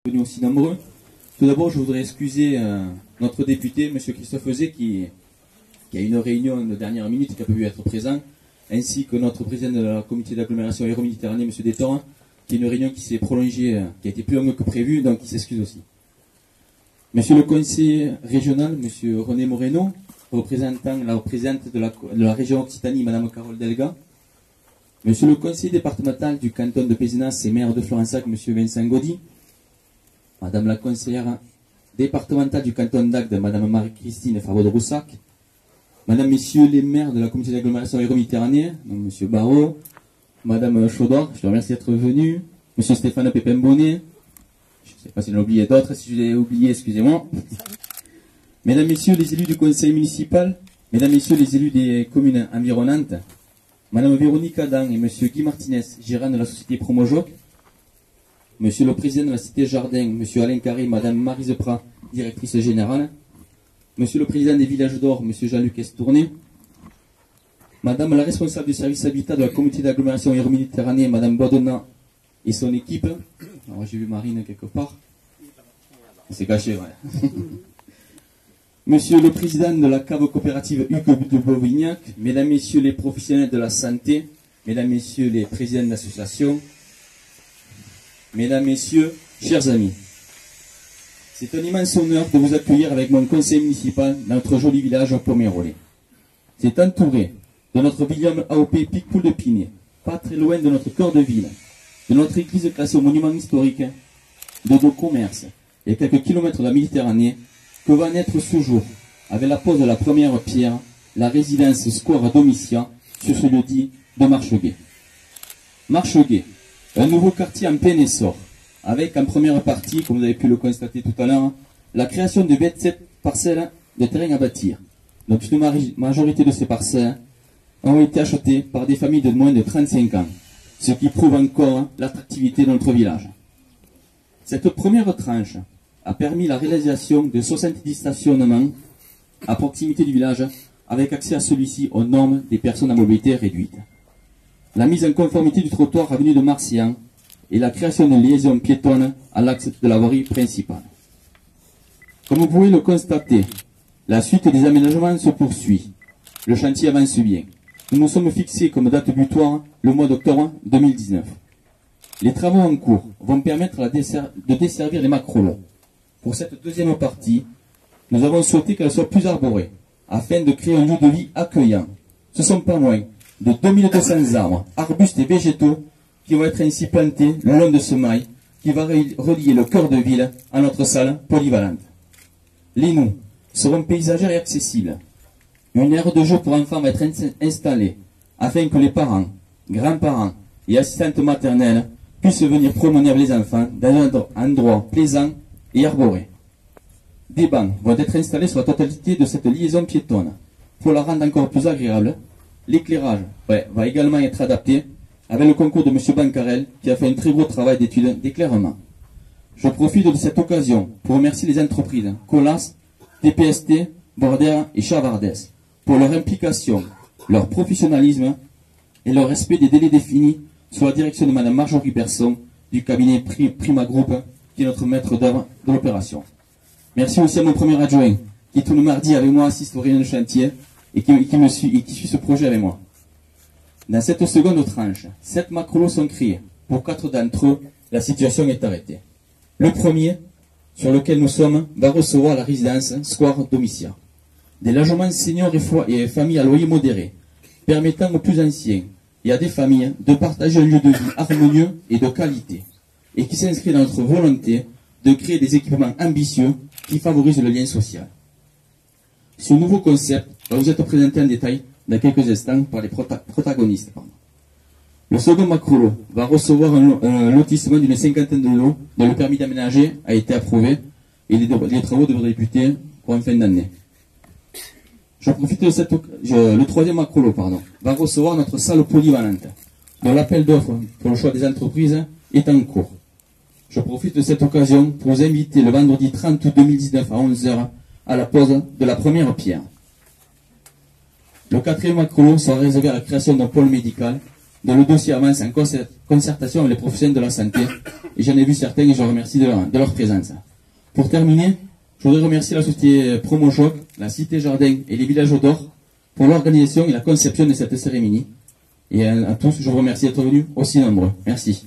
venus aussi nombreux. Tout d'abord, je voudrais excuser notre député, M. Christophe Euzet, qui a une réunion de dernière minute et qui n'a pas pu être présent, ainsi que notre président de la comité d'agglomération Hérault-Méditerranée, M. Détor, qui est une réunion qui s'est prolongée, qui a été plus longue que prévu, donc il s'excuse aussi. Monsieur le conseiller régional, M. René Moreno, représentant la présidente de la région Occitanie, Mme Carole Delga, Monsieur le conseiller départemental du canton de Pézenas et maire de Florensac, M. Vincent Gaudy, Madame la conseillère départementale du canton d'Agde, Madame Marie-Christine Favreau de Roussac, Madame, Messieurs les maires de la communauté d'agglomération Hérault-Méditerranée, M. Barrault, Madame Chaudor, je vous remercie d'être venu, M. Stéphane Pépin-Bonnet, je ne sais pas si j'en ai oublié d'autres, si je l'ai oublié, excusez-moi. Mesdames, Messieurs les élus du conseil municipal, Mesdames, Messieurs les élus des communes environnantes, Madame Véronique Adam et Monsieur Guy Martinez, gérant de la société Promojoc, Monsieur le président de la cité Jardin, Monsieur Alain Carré, Madame Maryse Prat, directrice générale, Monsieur le président des villages d'Or, Monsieur Jean-Luc Estourné, Madame la responsable du service habitat de la communauté d'agglomération Hérault-Méditerranée, Madame Bodonna et son équipe. Alors j'ai vu Marine quelque part. C'est caché, ouais. Monsieur le président de la cave coopérative Hugues de Bovignac, Mesdames, Messieurs les professionnels de la santé, Mesdames, Messieurs les présidents d'associations, Mesdames, Messieurs, chers amis, c'est un immense honneur de vous accueillir avec mon conseil municipal dans notre joli village Pomerolais. C'est entouré de notre vignoble AOP Picpoul de Pinet, pas très loin de notre cœur de ville, de notre église classée au monument historique, de nos commerces et quelques kilomètres de la Méditerranée, que va naître ce jour, avec la pose de la première pierre, la résidence Square Domitia, sur ce lieu dit de Marcheguet. Marcheguet, un nouveau quartier en plein essor, avec en première partie, comme vous avez pu le constater tout à l'heure, la création de 27 parcelles de terrain à bâtir. Donc une majorité de ces parcelles ont été achetées par des familles de moins de 35 ans, ce qui prouve encore l'attractivité de notre village. Cette première tranche a permis la réalisation de 70 stationnements à proximité du village, avec accès à celui-ci aux normes des personnes à mobilité réduite. La mise en conformité du trottoir avenue de Marcian et la création de liaisons piétonnes à l'axe de la voirie principale. Comme vous pouvez le constater, la suite des aménagements se poursuit. Le chantier avance bien. Nous nous sommes fixés comme date butoir le mois d'octobre 2019. Les travaux en cours vont permettre de desservir les macrolots. Pour cette deuxième partie, nous avons souhaité qu'elle soit plus arborée, afin de créer un lieu de vie accueillant. Ce sont pas moins de 2200 arbres, arbustes et végétaux qui vont être ainsi plantés le long de ce mail qui va relier le cœur de ville à notre salle polyvalente. Les noues seront paysagères et accessibles. Une aire de jeu pour enfants va être installée afin que les parents, grands-parents et assistantes maternelles puissent venir promener avec les enfants dans un endroit plaisant et arboré. Des bancs vont être installés sur la totalité de cette liaison piétonne. Pour la rendre encore plus agréable, l'éclairage va également être adapté avec le concours de M. Bancarel qui a fait un très beau travail d'étude d'éclairement. Je profite de cette occasion pour remercier les entreprises Colas, TPST, Border et Chavardes pour leur implication, leur professionnalisme et leur respect des délais définis sous la direction de Mme Marjorie Persson du cabinet Prima Group, qui est notre maître d'œuvre de l'opération. Merci aussi à mon premier adjoint, qui tout le mardi avec moi assiste aux réunions de chantier et qui suit ce projet avec moi. Dans cette seconde tranche, 7 macrolots sont créés. Pour 4 d'entre eux, la situation est arrêtée. Le premier, sur lequel nous sommes, va recevoir la résidence Square Domitia. Des logements seniors et familles à loyer modéré, permettant aux plus anciens et à des familles de partager un lieu de vie harmonieux et de qualité, et qui s'inscrit dans notre volonté de créer des équipements ambitieux qui favorisent le lien social. Ce nouveau concept va vous être présenté en détail dans quelques instants par les protagonistes. Le second macrolot va recevoir un lotissement d'une cinquantaine de lots dont le permis d'aménager a été approuvé et les travaux devraient débuter pour une fin d'année. Je profite de le troisième macrolot, va recevoir notre salle polyvalente, dont l'appel d'offres pour le choix des entreprises est en cours. Je profite de cette occasion pour vous inviter le vendredi 30 août 2019 à 11 h à la pose de la première pierre. Le quatrième macrolot sera réservé à la création d'un pôle médical dont le dossier avance en concertation avec les professionnels de la santé. Et j'en ai vu certains et je leur remercie de leur présence. Pour terminer, je voudrais remercier la société Promochoc, la Cité Jardin et les Villages d'Or pour l'organisation et la conception de cette cérémonie. Et à tous, je vous remercie d'être venus aussi nombreux. Merci.